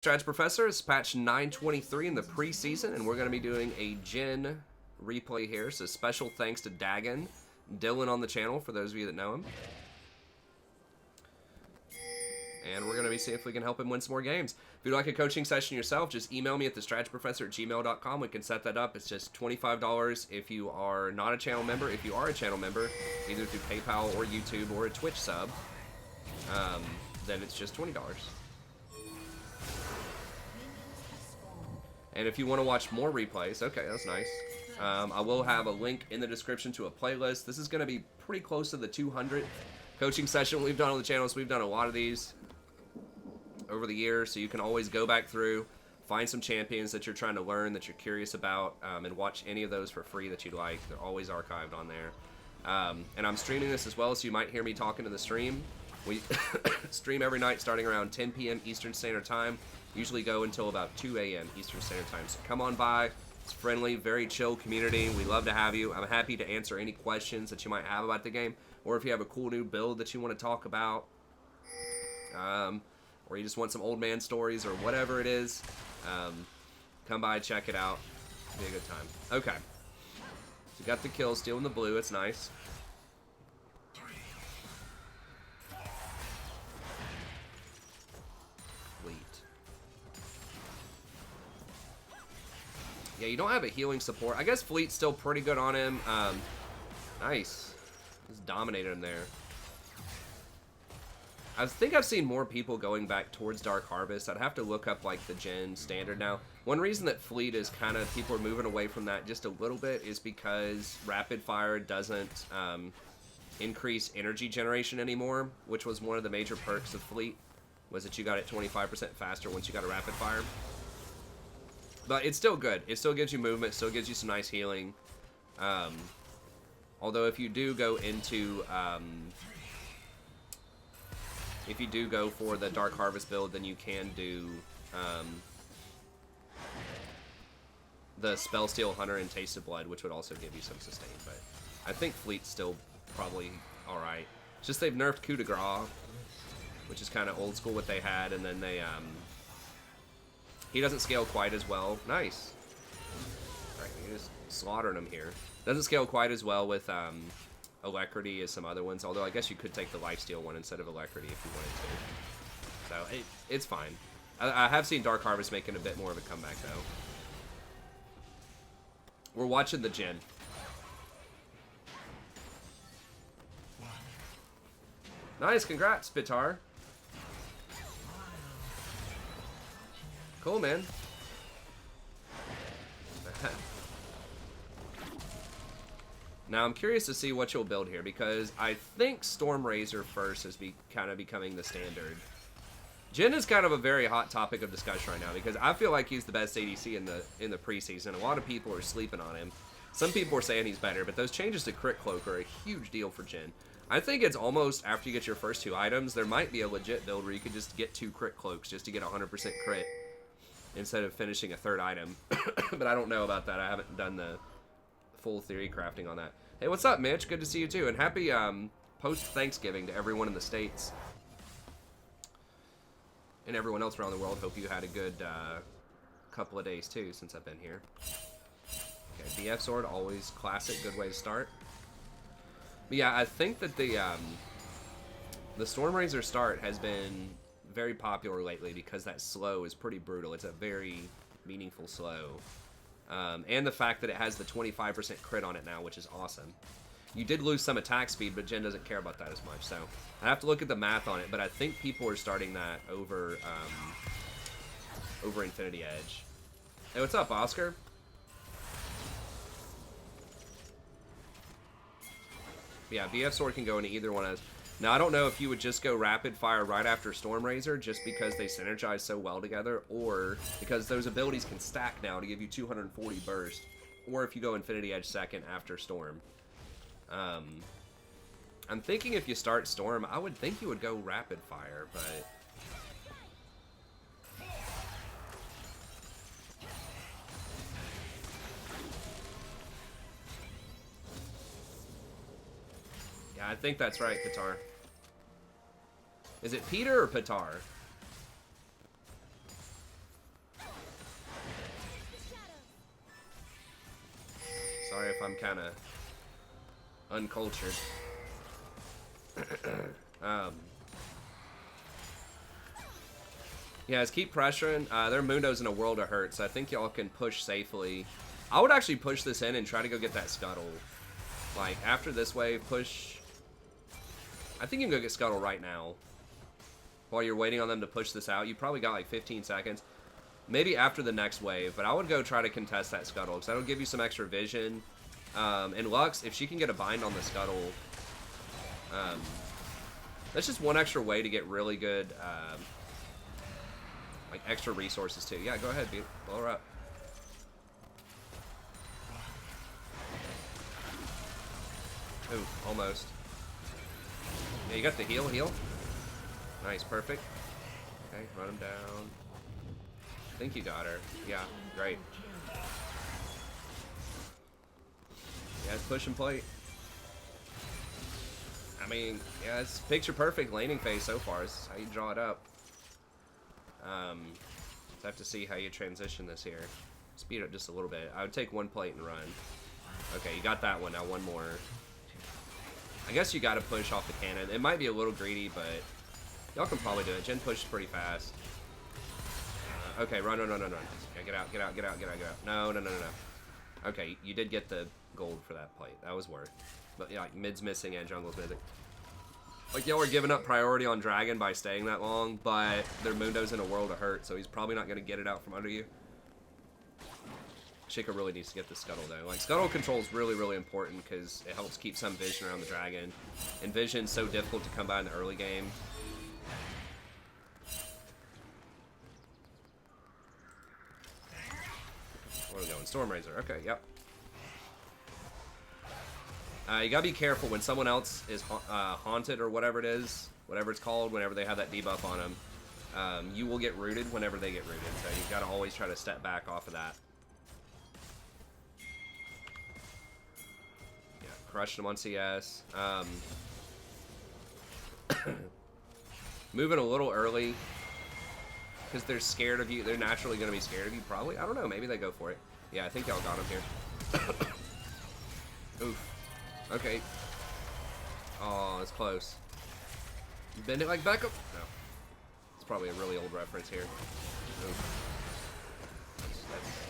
Stratch Professor. It's patch 923 in the preseason, and we're going to be doing a Jhin replay here. So special thanks to Dagon, Dylan on the channel, for those of you that know him. And we're going to be seeing if we can help him win some more games. If you'd like a coaching session yourself, just email me at thestratchprofessor@gmail.com. We can set that up. It's just $25 if you are not a channel member. If you are a channel member, either through PayPal or YouTube or a Twitch sub, then it's just $20. And if you want to watch more replays, okay, that's nice. I will have a link in the description to a playlist. This is going to be pretty close to the 200th coaching session we've done on the channel. So we've done a lot of these over the years, so you can always go back through, find some champions that you're trying to learn, that you're curious about, and watch any of those for free that you'd like. They're always archived on there. And I'm streaming this as well, so you might hear me talking to the stream. We stream every night starting around 10 p.m. Eastern Standard Time. Usually go until about 2 a.m. Eastern Standard Time. So come on by. It's friendly, very chill community. We love to have you. I'm happy to answer any questions that you might have about the game, or if you have a cool new build that you want to talk about, or you just want some old man stories or whatever it is. Come by, check it out. Be a good time. Okay. So you got the kill, stealing the blue. It's nice. Yeah, you don't have a healing support. I guess Fleet's still pretty good on him. Nice. Just dominated him there. I think I've seen more people going back towards Dark Harvest. I'd have to look up, like, the Jhin standard now. One reason that Fleet is kind of, people are moving away from that just a little bit is because Rapid Fire doesn't increase energy generation anymore, which was one of the major perks of Fleet, was that you got it 25% faster once you got a Rapid Fire. But it's still good. It still gives you movement, still gives you some nice healing. Although if you do go into, if you do go for the Dark Harvest build, then you can do the Spell Steal Hunter and Taste of Blood, which would also give you some sustain. But I think Fleet's still probably alright. It's just they've nerfed Coup de Grace, which is kind of old school what they had, and then they, he doesn't scale quite as well. Nice. Alright, you're just slaughtering him here. Doesn't scale quite as well with Alacrity as some other ones, although I guess you could take the Lifesteal one instead of Alacrity if you wanted to. So, it's fine. I have seen Dark Harvest making a bit more of a comeback, though. We're watching the Jhin. Nice, congrats, Pitar. Cool, man. Now, I'm curious to see what you'll build here, because I think Stormrazor first is kind of becoming the standard. Jhin is kind of a very hot topic of discussion right now, because I feel like he's the best ADC in the preseason. A lot of people are sleeping on him. Some people are saying he's better, but those changes to Crit Cloak are a huge deal for Jhin. I think it's almost, after you get your first 2 items, there might be a legit build where you could just get 2 Crit Cloaks just to get 100% crit, instead of finishing a 3rd item. But I don't know about that. I haven't done the full theory crafting on that. Hey, what's up, Mitch? Good to see you, too. And happy post-Thanksgiving to everyone in the States. And everyone else around the world. Hope you had a good couple of days, too, since I've been here. Okay, BF Sword, always classic. Good way to start. But yeah, I think that the Stormrazor start has been very popular lately because that slow is pretty brutal. It's a very meaningful slow. And the fact that it has the 25% crit on it now, which is awesome. You did lose some attack speed, but Jhin doesn't care about that as much. So I have to look at the math on it, but I think people are starting that over over Infinity Edge. Hey, what's up, Oscar? Yeah, BF Sword can go into either one of those. Now, I don't know if you would just go Rapid Fire right after Stormrazor just because they synergize so well together, or because those abilities can stack now to give you 240 burst, or if you go Infinity Edge second after Storm. I'm thinking if you start Storm, I would think you would go Rapid Fire, but... yeah, I think that's right, Qatar. Is it Peter or Pitar? I'm kind of uncultured. Yeah, let's keep pressuring. Their Mundo's in a world of hurt, so I think y'all can push safely. I would actually push this in and try to go get that Scuttle. Like, after this wave, push... I think you can go get Scuttle right now. While you're waiting on them to push this out. You probably got like 15 seconds. Maybe after the next wave, but I would go try to contest that Scuttle, because that'll give you some extra vision. And Lux, if she can get a bind on the Scuttle... that's just one extra way to get really good... like extra resources too. Yeah, go ahead, dude. Blow her up. Ooh, almost. Yeah, you got the heal. Nice, perfect. Okay, run him down. I think you got her. Yeah, great. Yeah, it's push and play. I mean, yeah, it's picture perfect laning phase so far. This is how you draw it up. So I have to see how you transition this here. Speed up just a little bit. I would take one plate and run. Okay, you got that one. Now one more. I guess you got to push off the cannon. It might be a little greedy, but y'all can probably do it. Jhin pushes pretty fast. Okay, run. Yeah, get out. No. Okay, you did get the gold for that plate. That was worth. But yeah, like mid's missing and jungle's missing. Like, y'all are giving up priority on Dragon by staying that long, but their Mundo's in a world of hurt, so he's probably not going to get it out from under you. Chica really needs to get the Scuttle, though. Like, Scuttle control is really, really important because it helps keep some vision around the Dragon. And vision's so difficult to come by in the early game. Where are we going? Storm Razor. Okay, yep. You gotta be careful when someone else is haunted or whatever it is, whatever it's called, whenever they have that debuff on them. You will get rooted whenever they get rooted, so you gotta always try to step back off of that. Yeah, crushed them on CS. Moving a little early, because they're scared of you. They're naturally gonna be scared of you, probably. I don't know, maybe they go for it. Yeah, I think y'all got him here. Oof. Okay. Oh, it's close. Bend it like Beckham. No. It's probably a really old reference here. Oof.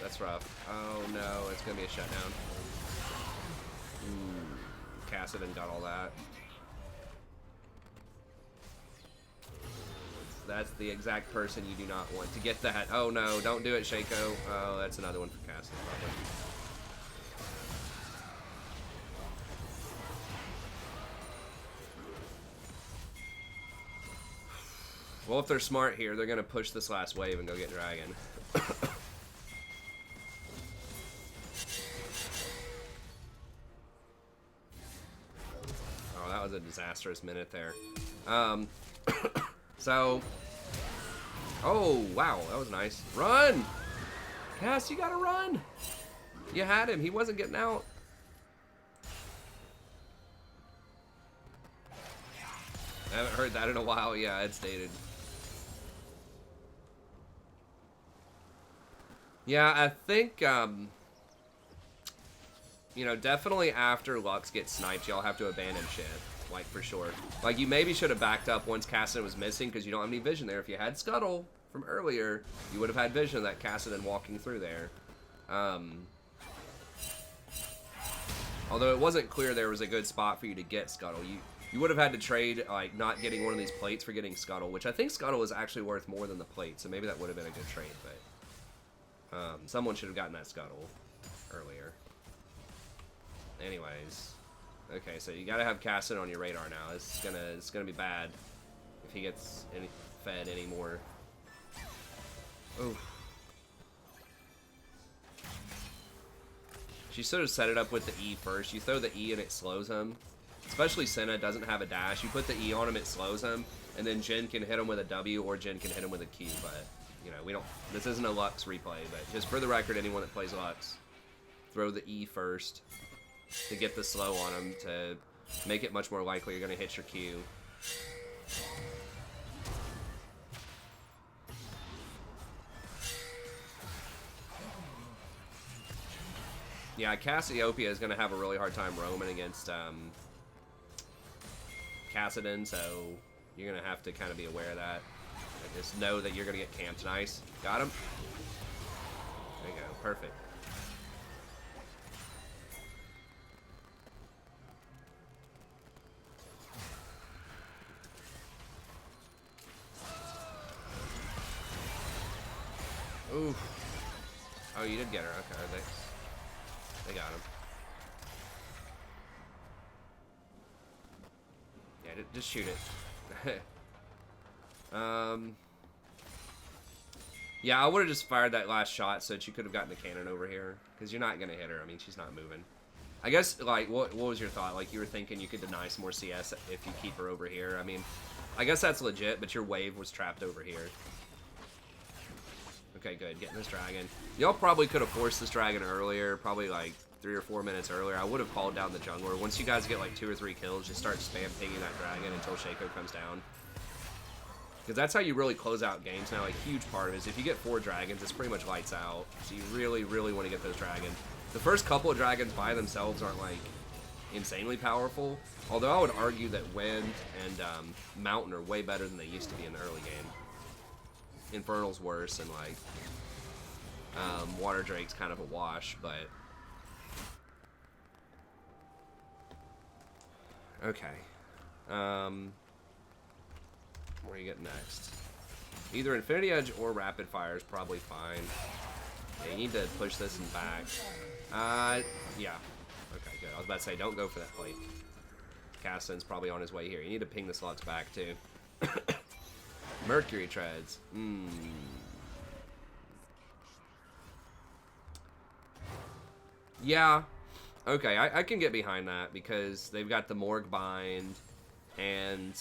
That's rough. Oh no, it's gonna be a shutdown. Ooh, Cassidy got all that. That's the exact person you do not want to get that. Oh no, don't do it, Shaco. Oh, that's another one for Cassidy, probably. Well, if they're smart here, they're going to push this last wave and go get Dragon. Oh, that was a disastrous minute there. So... Oh, wow, that was nice. Run! Cass, you gotta run! You had him. He wasn't getting out. I haven't heard that in a while. Yeah, it's dated. Yeah, I think, you know, definitely after Lux gets sniped, y'all have to abandon shit. Like, for sure. Like, you maybe should have backed up once Cassidy was missing because you don't have any vision there. If you had Scuttle from earlier, you would have had vision of that Cassidy walking through there. Although it wasn't clear there was a good spot for you to get Scuttle. You would have had to trade, like, not getting one of these plates for getting Scuttle, which I think Scuttle is actually worth more than the plate, so maybe that would have been a good trade, but... someone should have gotten that Scuttle earlier. Anyways. Okay, so you gotta have Cassidy on your radar now. It's gonna be bad if he gets fed anymore. Oof. She should have set it up with the E first. You throw the E and it slows him. Especially Senna doesn't have a dash. You put the E on him, it slows him. And then Jhin can hit him with a W or Jhin can hit him with a Q, but... You know, we don't... This isn't a Lux replay, but just for the record, anyone that plays Lux, throw the E first to get the slow on him to make it much more likely you're going to hit your Q. Yeah, Cassiopeia is going to have a really hard time roaming against Kassadin, so you're going to have to kind of be aware of that. And just know that you're going to get camped. Nice. Got him. There you go. Perfect. Oof. Oh, you did get her. Okay, they got him. Yeah, just shoot it. Yeah, I would have just fired that last shot so that you could have gotten the cannon over here. Because you're not going to hit her. I mean, she's not moving. I guess, like, what was your thought? Like, you were thinking you could deny some more CS if you keep her over here. I mean, I guess that's legit, but your wave was trapped over here. Okay, good. Getting this dragon. Y'all probably could have forced this dragon earlier. Probably, like, 3 or 4 minutes earlier. I would have called down the jungler. Once you guys get, like, 2 or 3 kills, just start spam pinging that dragon until Shaco comes down. Because that's how you really close out games now. A huge part of it is if you get 4 dragons, it's pretty much lights out. So you really, really want to get those dragons. The first couple of dragons by themselves aren't, like, insanely powerful. Although I would argue that Wind and Mountain are way better than they used to be in the early game. Infernal's worse, and, like, Water Drake's kind of a wash, but... Okay. Where do you get next? Either Infinity Edge or Rapid Fire is probably fine. Yeah, you need to push this and back. Yeah. Okay, good. I was about to say, don't go for that plate. Kassadin's probably on his way here. You need to ping the slots back, too. Mercury Treads. Yeah. Okay, I can get behind that because they've got the Morgue Bind, and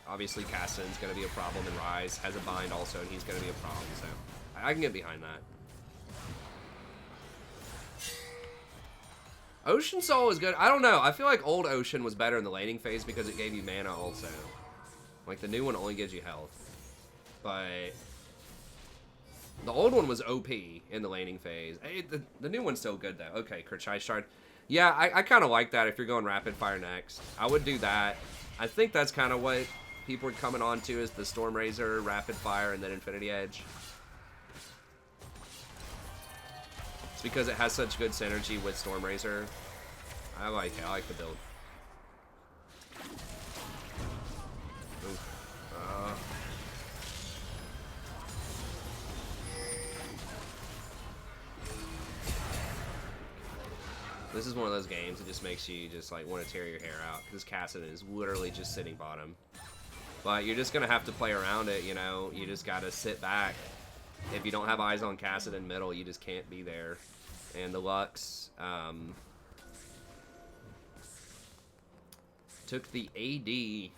obviously Kassadin's going to be a problem, and Rise has a bind also, and he's going to be a problem, so I can get behind that. Ocean Soul is good. I don't know. I feel like old Ocean was better in the laning phase because it gave you mana also. Like, the new one only gives you health. But the old one was OP in the laning phase. The new one's still good, though. Okay, Kerchai Shard. Yeah, I kind of like that if you're going Rapid Fire next. I would do that. I think that's kind of what people are coming on to is the Storm Razor, Rapid Fire, and then Infinity Edge. It's because it has such good synergy with Storm Razor. I like the build. Oof. This is one of those games that just makes you just like want to tear your hair out because Kassadin is literally just sitting bottom. But you're just gonna have to play around it, you know. You just gotta sit back. If you don't have eyes on Kassadin middle, you just can't be there. And the Lux took the AD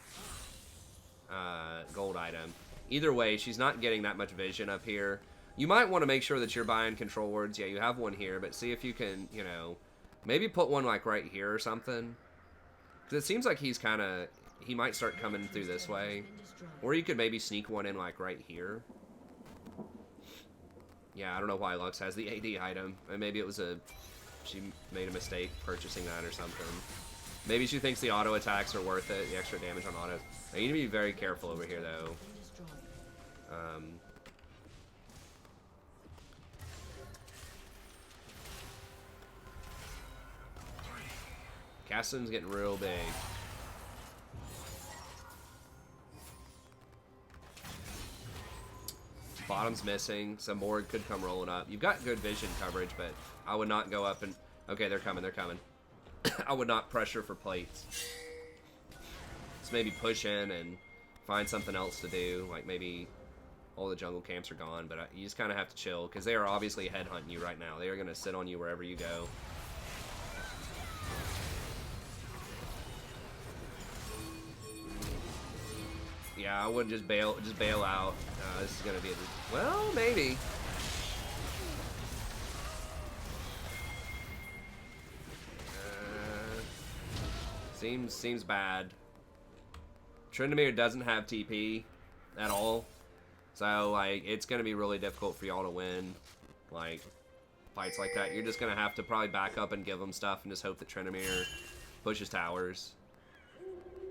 gold item. Either way, she's not getting that much vision up here. You might want to make sure that you're buying control wards. Yeah, you have one here, but see if you can, you know, maybe put one like right here or something. Because it seems like he's kind of, he might start coming through this way. Or you could maybe sneak one in like right here. Yeah, I don't know why Lux has the AD item. And maybe it was she made a mistake purchasing that or something. Maybe she thinks the auto attacks are worth it, the extra damage on auto. I need to be very careful over here though. Kassadin's getting real big. Bottom's missing. Some more could come rolling up. You've got good vision coverage, but I would not go up and... Okay, they're coming, they're coming. I would not pressure for plates. Just maybe push in and find something else to do. Like maybe all the jungle camps are gone, but you just kind of have to chill because they are obviously headhunting you right now. They are going to sit on you wherever you go. Yeah, I would just bail out. This is gonna be well, maybe. Seems bad. Tryndamere doesn't have TP at all, so like it's gonna be really difficult for y'all to win. Like fights like that. You're just going to have to probably back up and give them stuff and just hope that Tryndamere pushes towers.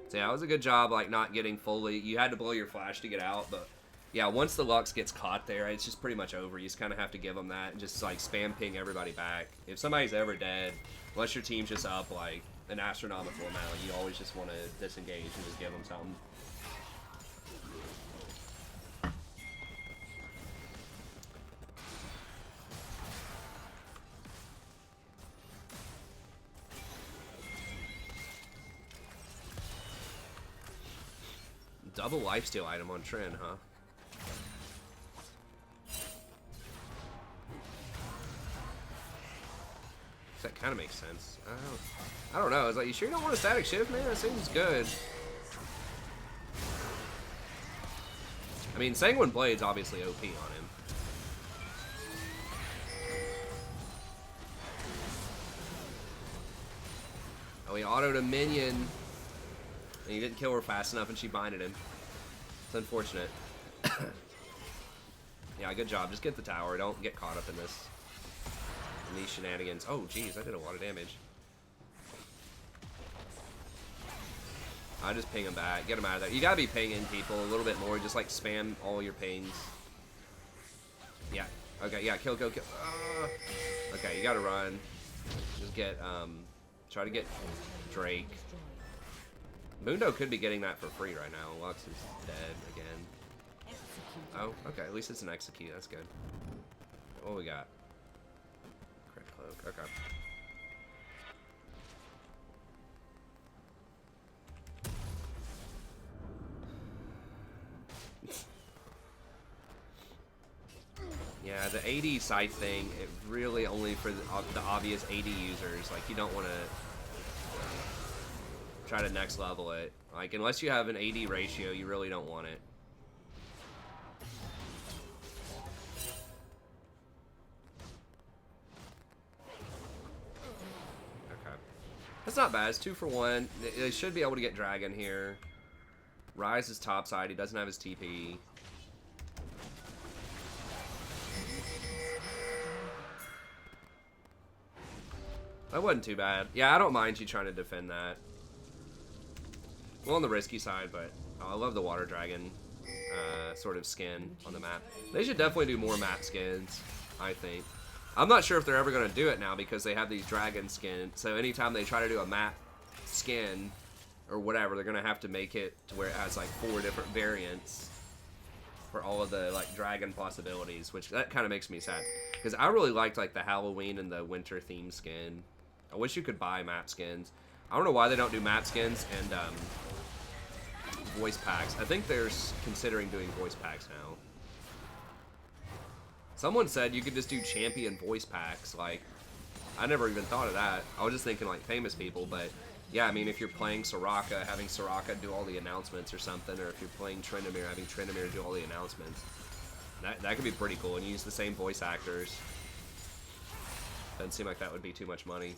So yeah, it was a good job, like, not getting fully... You had to blow your flash to get out, but... Yeah, once the Lux gets caught there, it's just pretty much over. You just kind of have to give them that and just, like, spam ping everybody back. If somebody's ever dead, unless your team's just up, like, an astronomical amount, you always just want to disengage and just give them something. Double lifesteal item on Trin, huh? That kind of makes sense. I don't know. It's like, you sure you don't want a static shift, man? That seems good. I mean, Sanguine Blade's obviously OP on him. Oh, he autoed a minion. And he didn't kill her fast enough and she binded him. It's unfortunate. Yeah, good job. Just get the tower. Don't get caught up in this. In these shenanigans. Oh, jeez, I did a lot of damage. I just ping him back. Get him out of there. You gotta be pinging people a little bit more. Just like spam all your pings. Yeah. Okay, yeah, kill. Okay, you gotta run. Just get, try to get Drake. Mundo could be getting that for free right now. Lux is dead again. Oh, okay, at least it's an execute. That's good. What we got? Crit cloak. Okay. Yeah, the AD scythe thing, it really only for the obvious AD users. Like, you don't want to try to next level it. Like, unless you have an AD ratio, you really don't want it. Okay. That's not bad. It's 2 for 1. They should be able to get Dragon here. Ryze is topside. He doesn't have his TP. That wasn't too bad. Yeah, I don't mind you trying to defend that. Well, on the risky side, but I love the Water Dragon sort of skin on the map. They should definitely do more map skins, I think. I'm not sure if they're ever going to do it now because they have these dragon skins. So anytime they try to do a map skin or whatever, they're going to have to make it to where it has like 4 different variants for all of the like dragon possibilities, which that kind of makes me sad because I really liked like the Halloween and the winter theme skin. I wish you could buy map skins. I don't know why they don't do map skins and voice packs. I think they're considering doing voice packs now. Someone said you could just do champion voice packs. Like, I never even thought of that. I was just thinking like famous people, but yeah, I mean, if you're playing Soraka, having Soraka do all the announcements or something, or if you're playing Tryndamere, having Tryndamere do all the announcements. That could be pretty cool, and use the same voice actors. Doesn't seem like that would be too much money.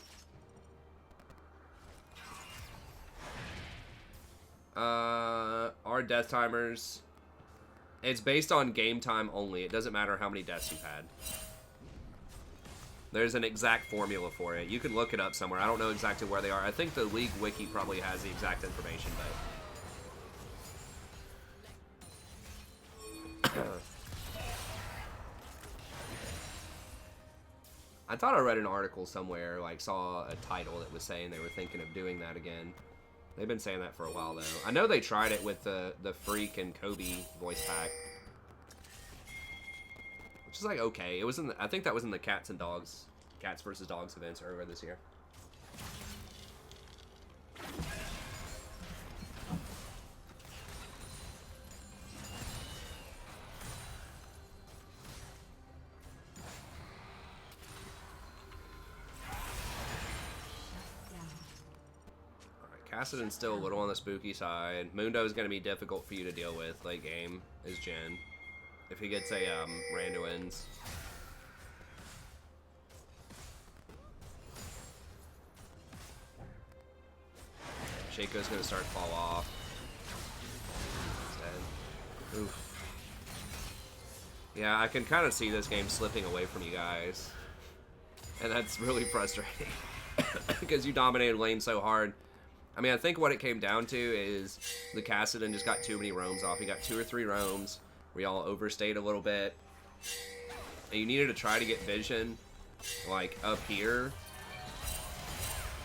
Our death timers, it's based on game time only. It doesn't matter how many deaths you've had. There's an exact formula for it. You can look it up somewhere. I don't know exactly where they are. I think the League Wiki probably has the exact information, but... I thought I read an article somewhere, like saw a title that was saying they were thinking of doing that again. They've been saying that for a while, though. I know they tried it with the Freak and Kobe voice pack. Which is, like, okay. It was in the, I think that was in the Cats versus Dogs events earlier this year. Kassadin's still a little on the spooky side. Mundo is going to be difficult for you to deal with late game, is Jhin. If he gets a Randuin's. Shaco's going to start to fall off. He's dead. Oof. Yeah, I can kind of see this game slipping away from you guys. And that's really frustrating because you dominated lane so hard. I mean, I think what it came down to is the Kassadin just got too many roams off. He got 2 or 3 roams. We all overstayed a little bit. And you needed to try to get vision, like, up here.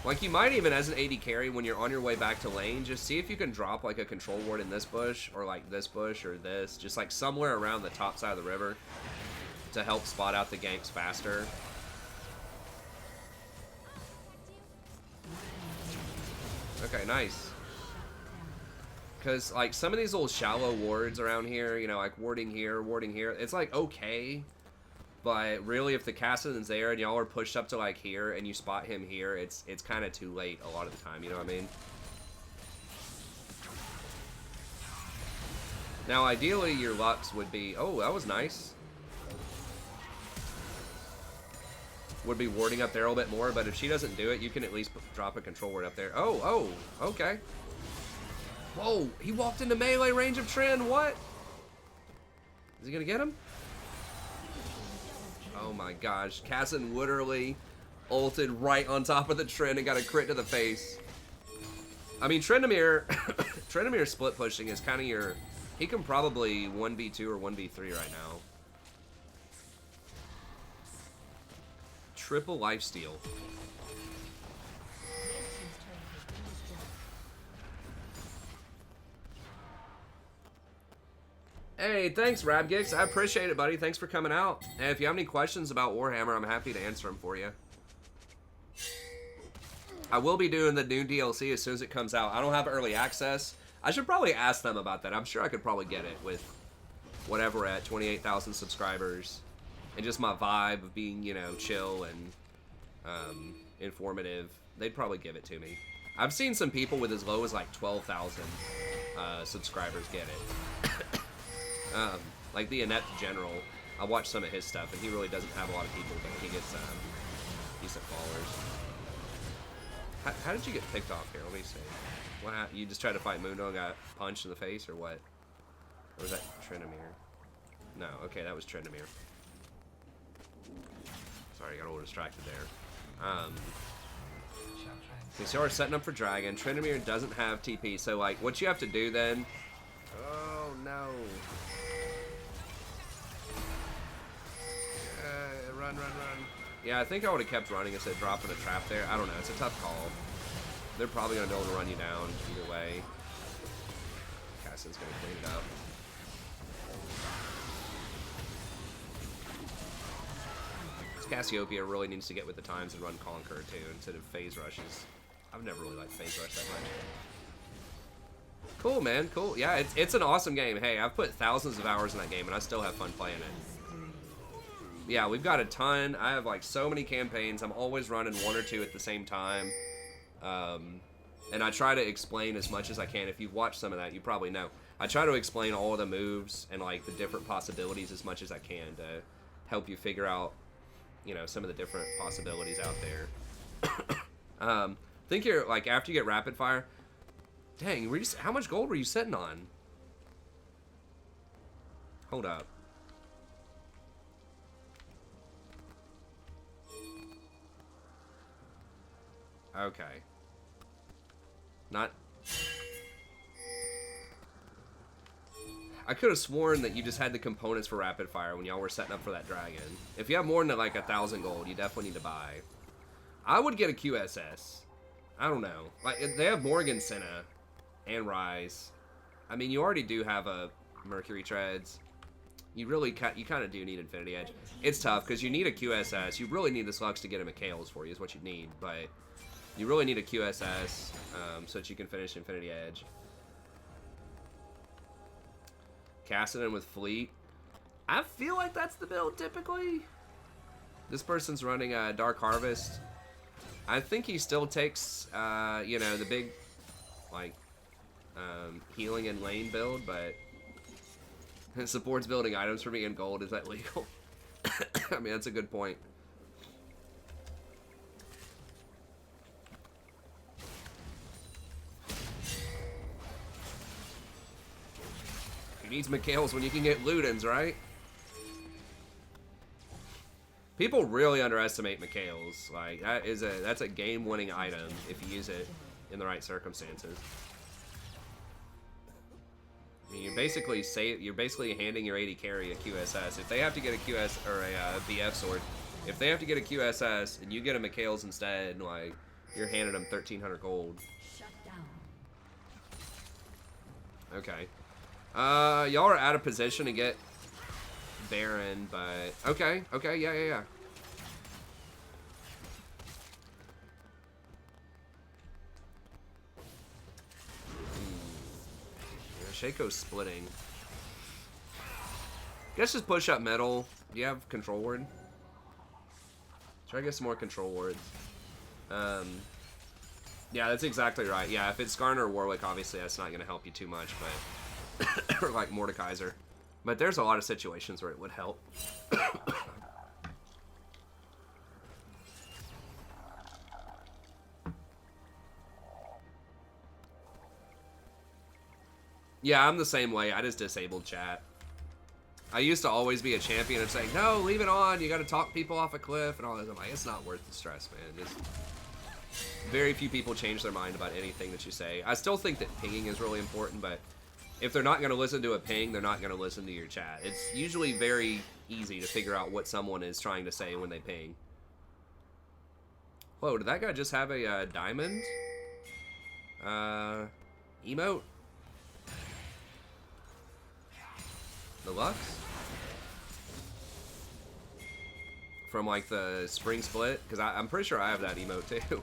Like, you might even, as an AD carry, when you're on your way back to lane, just see if you can drop, like, a control ward in this bush, or, like, this bush, or this. Just, like, somewhere around the top side of the river to help spot out the ganks faster. Okay, nice. Because, like, some of these little shallow wards around here, you know, like warding here, it's, like, okay. But really, if the Kassadin's there and y'all are pushed up to, like, here and you spot him here, it's kind of too late a lot of the time, you know what I mean? Now, ideally, your Lux would be... Oh, that was nice. Would be warding up there a little bit more, but if she doesn't do it, you can at least drop a control ward up there. Oh, okay. Whoa, he walked into melee range of Trin, what? Is he gonna get him? Oh my gosh, Kassadin literally ulted right on top of the Trin and got a crit to the face. I mean, Tryndamere, Tryndamere split pushing is kind of your... He can probably 1v2 or 1v3 right now. Triple lifesteal. Hey, thanks, Rabgix. I appreciate it, buddy. Thanks for coming out. And if you have any questions about Warhammer, I'm happy to answer them for you. I will be doing the new DLC as soon as it comes out. I don't have early access. I should probably ask them about that. I'm sure I could probably get it with whatever at 28,000 subscribers. And just my vibe of being, you know, chill and informative. They'd probably give it to me. I've seen some people with as low as like 12,000 subscribers get it. Like the Inept General, I watched some of his stuff, and he really doesn't have a lot of people, but he gets decent followers. How did you get picked off here? Let me see. What happened? You just tried to fight Mundo and got punched in the face, or what? Or was that Tryndamere? No, okay, that was Tryndamere. Sorry, I got a little distracted there. Okay, so we're setting up for Dragon. Tryndamere doesn't have TP, so like, what you have to do then... Oh, no. Run. Yeah, I think I would have kept running instead of dropping a trap there. I don't know. It's a tough call. They're probably going to be able to run you down either way. Kassadin's going to clean it up. Cassiopeia really needs to get with the times and run Conquer too instead of phase rushes. I've never really liked phase rush that much. Cool, man. Cool. Yeah, it's an awesome game. Hey, I've put thousands of hours in that game and I still have fun playing it. Yeah, we've got a ton. I have like so many campaigns. I'm always running 1 or 2 at the same time. And I try to explain as much as I can. If you've watched some of that, you probably know. I try to explain all of the moves and like the different possibilities as much as I can to help you figure out, you know, some of the different possibilities out there. Think you're like, after you get rapid fire, dang, how much gold were you sitting on? Hold up. Okay. Not... I could have sworn that you just had the components for rapid fire when y'all were setting up for that dragon. If you have more than like 1,000 gold, you definitely need to buy. I would get a QSS. I don't know. Like, they have Morgan Senna and Rise. I mean, you already do have a Mercury Treads. You really, you kind of do need Infinity Edge. It's tough because you need a QSS. You really need the Slux to get a Mikhail's for you is what you need, but you really need a QSS so that you can finish Infinity Edge. Kassadin with Fleet. I feel like that's the build typically. This person's running a Dark Harvest. I think he still takes, you know, the big, like, healing and lane build, but it supports building items for me in gold. Is that legal? I mean, that's a good point. Who needs Mikhail's when you can get Ludens, right? People really underestimate Mikhail's. Like, that's a game-winning item if you use it in the right circumstances. I mean, you're basically handing your AD carry a QSS. If they have to get a QS or a BF sword, if they have to get a QSS and you get a Mikhail's instead, like, you're handing them 1,300 gold. Okay. Y'all are out of position to get Baron, but okay, yeah. Shaco's splitting. Guess just push up middle. Do you have control ward? Try to get some more control wards. Yeah, that's exactly right. Yeah, if it's Skarner or Warwick, obviously that's not going to help you too much, but or like Mordekaiser. But there's a lot of situations where it would help. Yeah, I'm the same way. I just disabled chat. I used to always be a champion of saying, no, leave it on. You got to talk people off a cliff and all this. I'm like, it's not worth the stress, man. Just very few people change their mind about anything that you say. I still think that pinging is really important, but if they're not going to listen to a ping, they're not going to listen to your chat. It's usually very easy to figure out what someone is trying to say when they ping. Whoa, did that guy just have a diamond? Emote? The Lux? From like the spring split? Because I'm pretty sure I have that emote too.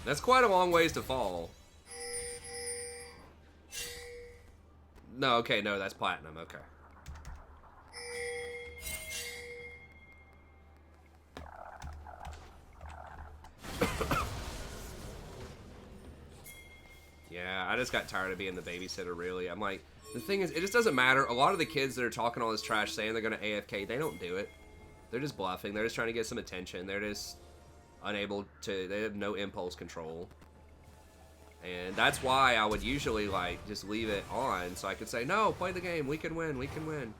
That's quite a long ways to fall. No, okay, no, that's platinum, okay. Yeah, I just got tired of being the babysitter, really. I'm like, the thing is, it just doesn't matter. A lot of the kids that are talking all this trash saying they're going to AFK, they don't do it. They're just bluffing. They're just trying to get some attention. They're just unable to, they have no impulse control. And that's why I would usually, like, just leave it on so I could say, no, play the game. We can win. We can win.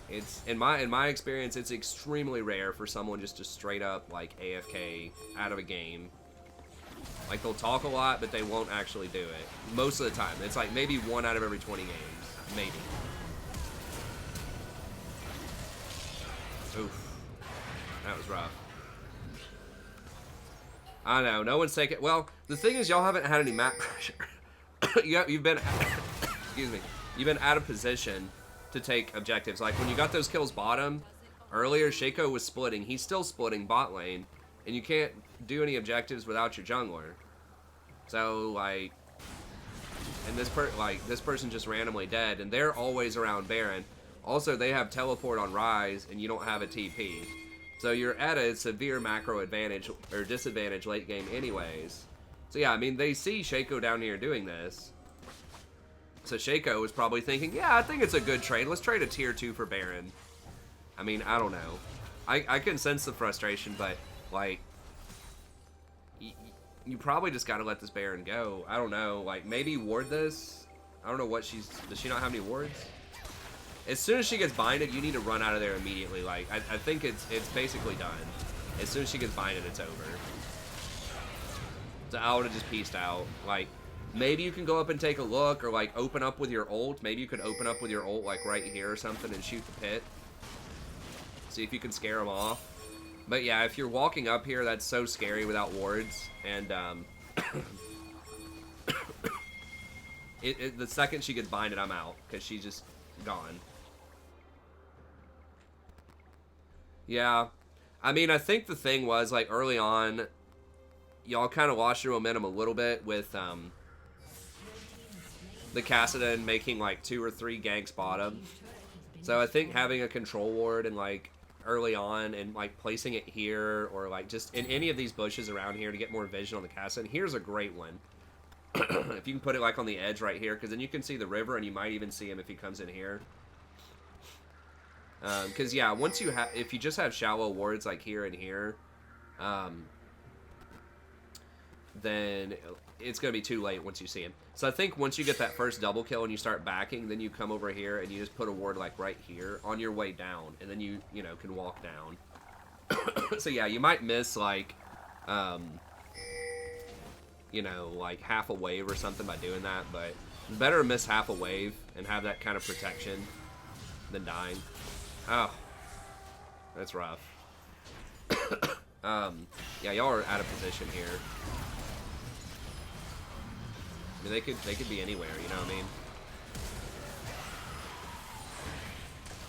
It's, in my experience, it's extremely rare for someone just to straight up, like, AFK out of a game. Like, they'll talk a lot, but they won't actually do it. Most of the time. It's like maybe 1 out of every 20 games. Maybe. Oof. That was rough. I know. No one's taking... Well, the thing is, y'all haven't had any map pressure. You've been... Excuse me. You've been out of position to take objectives. Like, when you got those kills bottom, earlier, Shaco was splitting. He's still splitting bot lane. And you can't do any objectives without your jungler. So, like... And this person just randomly dead, and they're always around Baron. Also, they have teleport on Rise, and you don't have a TP. So you're at a severe macro advantage, or disadvantage late game anyways. So yeah, I mean, they see Shaco down here doing this. So Shaco was probably thinking, yeah, I think it's a good trade. Let's trade a tier 2 for Baron. I mean, I don't know. I can sense the frustration, but, like... You probably just gotta let this Baron go. I don't know. Like, maybe ward this? I don't know what she's... Does she not have any wards? As soon as she gets binded, you need to run out of there immediately. Like, I think it's basically done. As soon as she gets binded, it's over. So I would have just pieced out. Like, maybe you can go up and take a look, or, like, open up with your ult. Maybe you could open up with your ult, like, right here or something and shoot the pit. See if you can scare them off. But yeah, if you're walking up here, that's so scary without wards. And, the second she gets binded, I'm out. Because she's just gone. Yeah. I mean, I think the thing was, like, early on, y'all kind of lost your momentum a little bit with, the Kassadin making, like, 2 or 3 ganks bottom. So I think having a control ward and, like, early on and like placing it here or like just in any of these bushes around here to get more vision on the Kassadin. Here's a great one. If you can put it like on the edge right here, because then you can see the river and you might even see him if he comes in here. Because yeah, once you have, if you just have shallow wards like here and here, then it's going to be too late once you see him. So I think once you get that first double kill and you start backing, then you come over here and you just put a ward like right here on your way down, and then you know, can walk down. So yeah, you might miss like, you know, like half a wave or something by doing that, but it's better to miss half a wave and have that kind of protection than dying. Oh, that's rough. Yeah, y'all are out of position here. I mean, they could be anywhere, you know what I mean?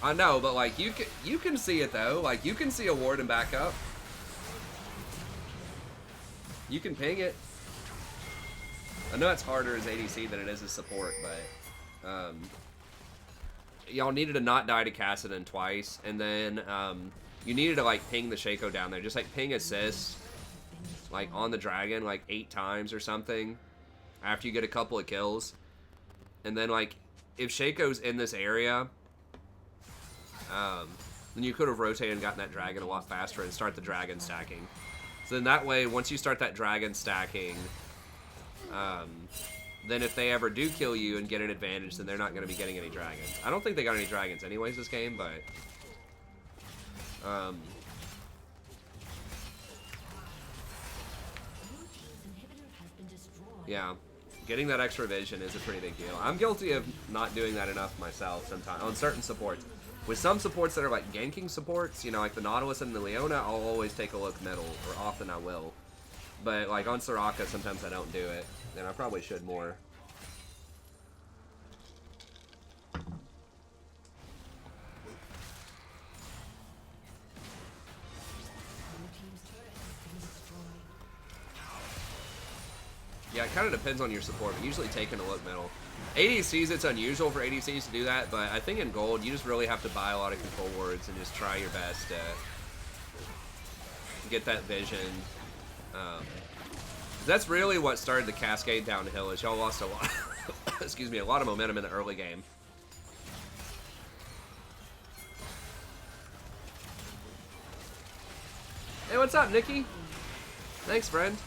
I know, but like you can see it though. Like you can see a ward and back up. You can ping it. I know it's harder as ADC than it is as support, but y'all needed to not die to Kassadin twice, and then you needed to like ping the Shaco down there. Just like ping assist like on the dragon like 8 times or something after you get a couple of kills. And then like if Shaco's in this area, then you could have rotated and gotten that dragon a lot faster and start the dragon stacking. So then that way, once you start that dragon stacking, then if they ever do kill you and get an advantage, then they're not going to be getting any dragons. I don't think they got any dragons anyways this game, but yeah, getting that extra vision is a pretty big deal. I'm guilty of not doing that enough myself sometimes on certain supports. With some supports that are like ganking supports, you know, like the Nautilus and the Leona, I'll always take a look middle, or often I will. But like on Soraka, sometimes I don't do it, and I probably should more. Yeah, it kind of depends on your support, but usually taking a look middle. ADCs, it's unusual for ADCs to do that, but I think in gold, you just really have to buy a lot of control wards and just try your best to get that vision. That's really what started the cascade downhill, is y'all lost a lot, excuse me, a lot of momentum in the early game. Hey, what's up, Nikki? Thanks, friend.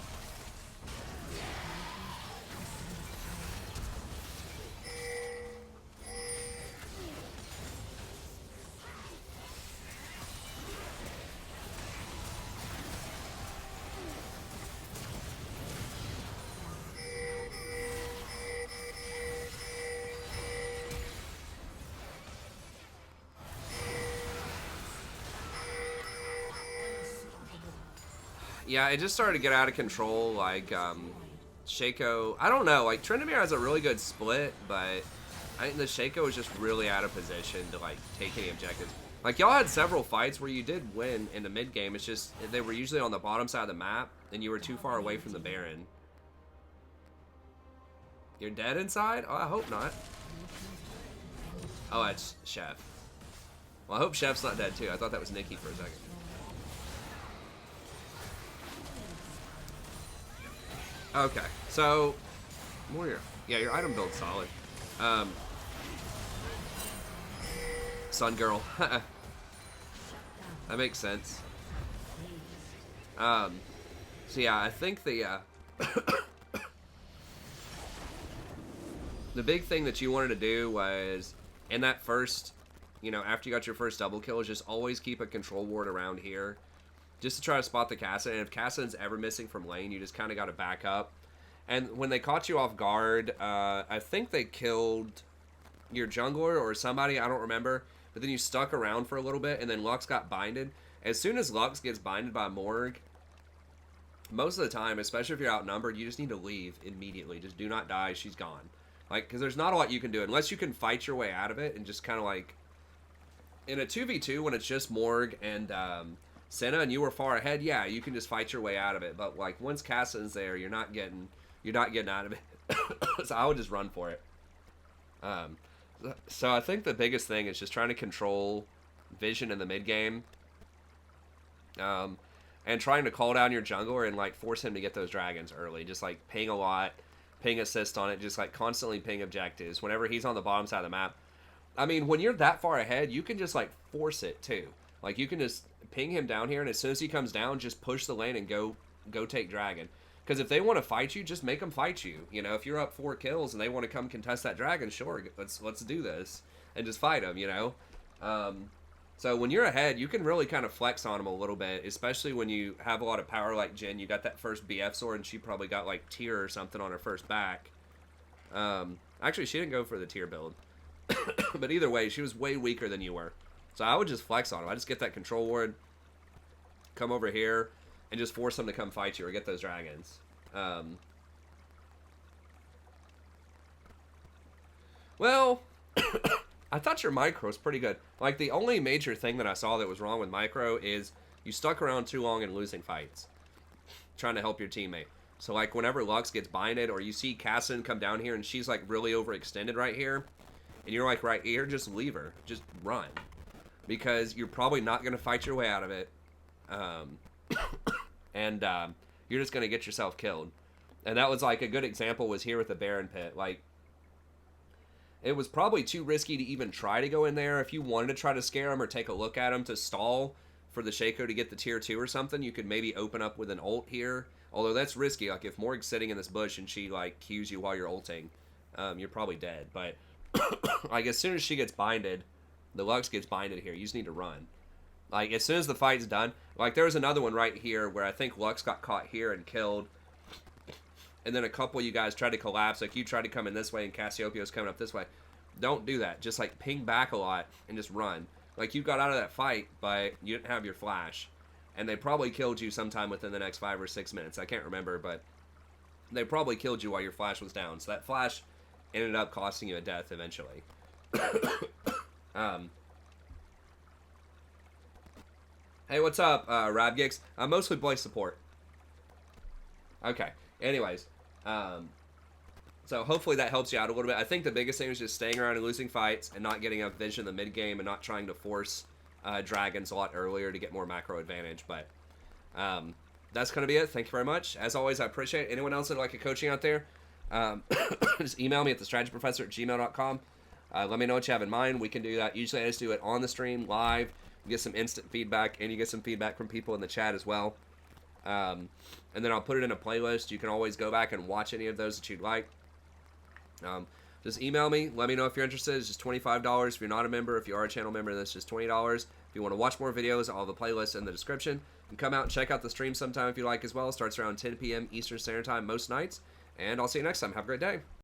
Yeah, it just started to get out of control, like, Shaco, I don't know, like, Tryndamere has a really good split, but I think the Shaco is just really out of position to, like, take any objectives. Like, y'all had several fights where you did win in the mid-game, it's just, they were usually on the bottom side of the map, and you were too far away from the Baron. You're dead inside? Oh, I hope not. Oh, that's Chef. Well, I hope Chef's not dead, too. I thought that was Nikki for a second. Okay, so your item build's solid. Sun Girl. That makes sense. So yeah, I think the the big thing that you wanted to do was in that first, you know, after you got your first double kill, is just always keep a control ward around here. Just to try to spot the Kassadin, and if Kassadin's ever missing from lane, you just kind of got to back up. And when they caught you off guard, I think they killed your jungler or somebody, I don't remember. But then you stuck around for a little bit, and then Lux got binded. As soon as Lux gets binded by Morg, most of the time, especially if you're outnumbered, you just need to leave immediately. Just do not die, she's gone. Like, because there's not a lot you can do, unless you can fight your way out of it, and just kind of like... In a 2v2, when it's just Morg and... Senna and you were far ahead, yeah, you can just fight your way out of it. But like once Kassadin's there, you're not getting out of it. So I would just run for it. So I think the biggest thing is just trying to control vision in the mid game, and trying to call down your jungler and like force him to get those dragons early. Just like ping a lot, ping assist on it, just like constantly ping objectives whenever he's on the bottom side of the map. I mean, when you're that far ahead, you can just like force it too. Like you can just ping him down here, and as soon as he comes down, just push the lane and go take dragon. Because if they want to fight you, just make them fight you. You know, if you're up 4 kills and they want to come contest that dragon, sure, let's do this and just fight them. You know, so when you're ahead, you can really kind of flex on them a little bit, especially when you have a lot of power like Jhin. You got that first BF sword, and she probably got like tier or something on her first back. Actually, she didn't go for the tier build, but either way, she was way weaker than you were. So I would just flex on them. I just get that control ward, come over here, and just force them to come fight you or get those dragons. Well, I thought your micro was pretty good. Like, the only major thing that I saw that was wrong with micro is you stuck around too long and losing fights, trying to help your teammate. So, like, whenever Lux gets binded, or you see Cassin come down here and she's, like, really overextended right here, and you're, like, right here, just leave her. Just run. Because you're probably not going to fight your way out of it. And you're just going to get yourself killed. And that was, like, a good example was here with the Baron Pit. Like, it was probably too risky to even try to go in there. If you wanted to try to scare him or take a look at him to stall for the Shaco to get the tier 2 or something, you could maybe open up with an ult here. Although that's risky. Like, if Morg's sitting in this bush and she, like, cues you while you're ulting, you're probably dead. But, like, as soon as she gets binded, the Lux gets binded here, you just need to run. Like, as soon as the fight's done, like, there was another one right here where I think Lux got caught here and killed. And then a couple of you guys tried to collapse. Like, you tried to come in this way and Cassiopeia's coming up this way. Don't do that. Just, like, ping back a lot and just run. Like, you got out of that fight, but you didn't have your flash. And they probably killed you sometime within the next 5 or 6 minutes. I can't remember, but they probably killed you while your flash was down. So that flash ended up costing you a death eventually. Hey, what's up, Rabgix? I'm mostly boy support. Okay. Anyways, so hopefully that helps you out a little bit. I think the biggest thing is just staying around and losing fights and not getting enough vision in the mid game and not trying to force dragons a lot earlier to get more macro advantage. But that's going to be it. Thank you very much. As always, I appreciate it. Anyone else that would like a coaching out there, just email me at thestrategyprofessor@gmail.com. Let me know what you have in mind. We can do that. Usually I just do it on the stream, live. You get some instant feedback, and you get some feedback from people in the chat as well. And then I'll put it in a playlist. You can always go back and watch any of those that you'd like. Just email me. Let me know if you're interested. It's just $25. If you're not a member, if you are a channel member, that's just $20. If you want to watch more videos, all the playlists in the description. And come out and check out the stream sometime if you like as well. It starts around 10 p.m. Eastern Standard Time most nights. And I'll see you next time. Have a great day.